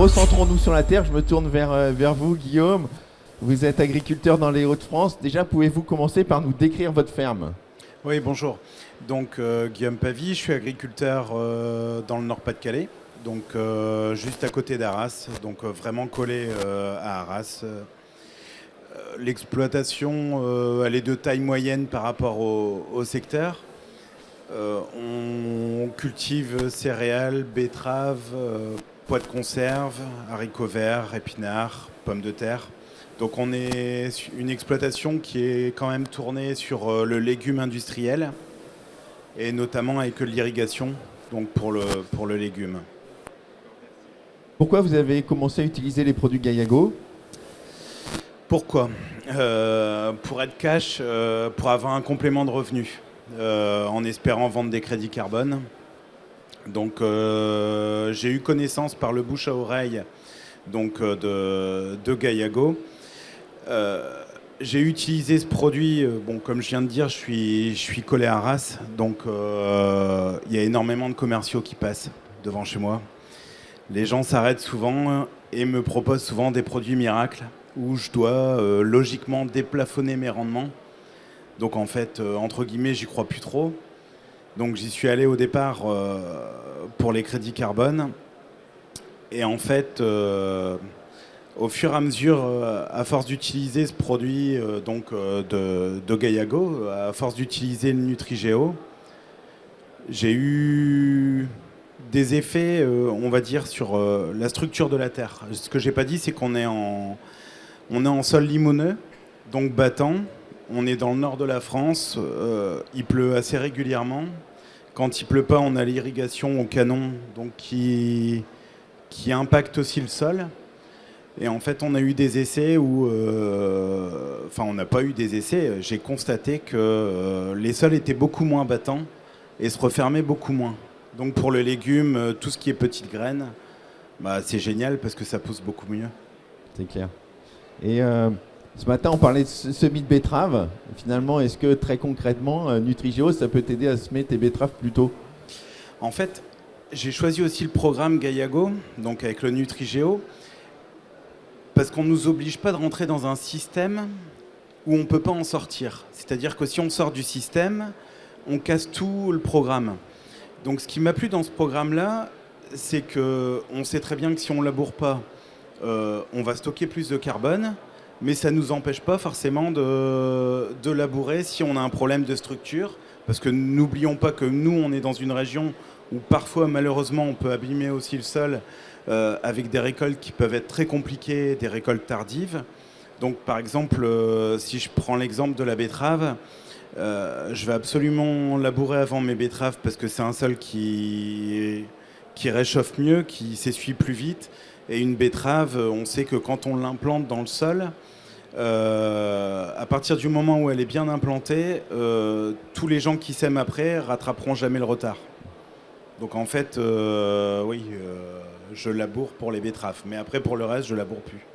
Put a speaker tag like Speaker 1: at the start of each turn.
Speaker 1: recentrons-nous sur la terre. Je me tourne vers vous, Guillaume. Vous êtes agriculteur dans les Hauts-de-France. Déjà, pouvez-vous commencer par nous décrire votre ferme?
Speaker 2: Oui, bonjour. Donc, Guillaume Pavie, je suis agriculteur dans le Nord-Pas-de-Calais, donc juste à côté d'Arras, donc vraiment collé à Arras. L'exploitation, elle est de taille moyenne par rapport au secteur. On cultive céréales, betteraves, pois de conserve, haricots verts, épinards, pommes de terre. Donc on est une exploitation qui est quand même tournée sur le légume industriel et notamment avec l'irrigation, donc pour le légume.
Speaker 1: Pourquoi vous avez commencé à utiliser les produits Gaillago?
Speaker 2: Pourquoi Pour être cash, pour avoir un complément de revenus, en espérant vendre des crédits carbone. Donc j'ai eu connaissance par le bouche à oreille donc, de Gaillago. J'ai utilisé ce produit, bon, comme je viens de dire, je suis collé à Arras, donc il y a énormément de commerciaux qui passent devant chez moi. Les gens s'arrêtent souvent et me proposent souvent des produits miracles où je dois logiquement déplafonner mes rendements. Donc en fait, entre guillemets, j'y crois plus trop. Donc j'y suis allé au départ pour les crédits carbone. Et en fait, au fur et à mesure, à force d'utiliser ce produit de Gaillago, à force d'utiliser le Nutrigeo, j'ai eu des effets, on va dire, sur la structure de la terre. Ce que j'ai pas dit, c'est qu'on est en sol limoneux, donc battant. On est dans le nord de la France, il pleut assez régulièrement. Quand il pleut pas, on a l'irrigation au canon, donc qui impacte aussi le sol. Et en fait, on a eu des essais où... Enfin, on n'a pas eu des essais. J'ai constaté que les sols étaient beaucoup moins battants et se refermaient beaucoup moins. Donc pour le légume, tout ce qui est petites graines, bah, c'est génial parce que ça pousse beaucoup mieux.
Speaker 1: C'est clair. Et ce matin, on parlait de semis de betteraves. Finalement, est-ce que très concrètement, Nutrigeo, ça peut t'aider à semer tes betteraves plus tôt?
Speaker 2: En fait, j'ai choisi aussi le programme Gaillago, donc avec le Nutrigeo, parce qu'on ne nous oblige pas de rentrer dans un système où on ne peut pas en sortir. C'est-à-dire que si on sort du système, on casse tout le programme. Donc ce qui m'a plu dans ce programme-là, c'est qu'on sait très bien que si on ne laboure pas, on va stocker plus de carbone, mais ça ne nous empêche pas forcément de labourer si on a un problème de structure, parce que n'oublions pas que nous, on est dans une région où parfois, malheureusement, on peut abîmer aussi le sol avec des récoltes qui peuvent être très compliquées, des récoltes tardives. Donc par exemple, si je prends l'exemple de la betterave, je vais absolument labourer avant mes betteraves parce que c'est un sol qui réchauffe mieux, qui s'essuie plus vite. Et une betterave, on sait que quand on l'implante dans le sol, à partir du moment où elle est bien implantée, tous les gens qui sèment après rattraperont jamais le retard. Donc en fait, oui, je laboure pour les betteraves. Mais après, pour le reste, je laboure plus.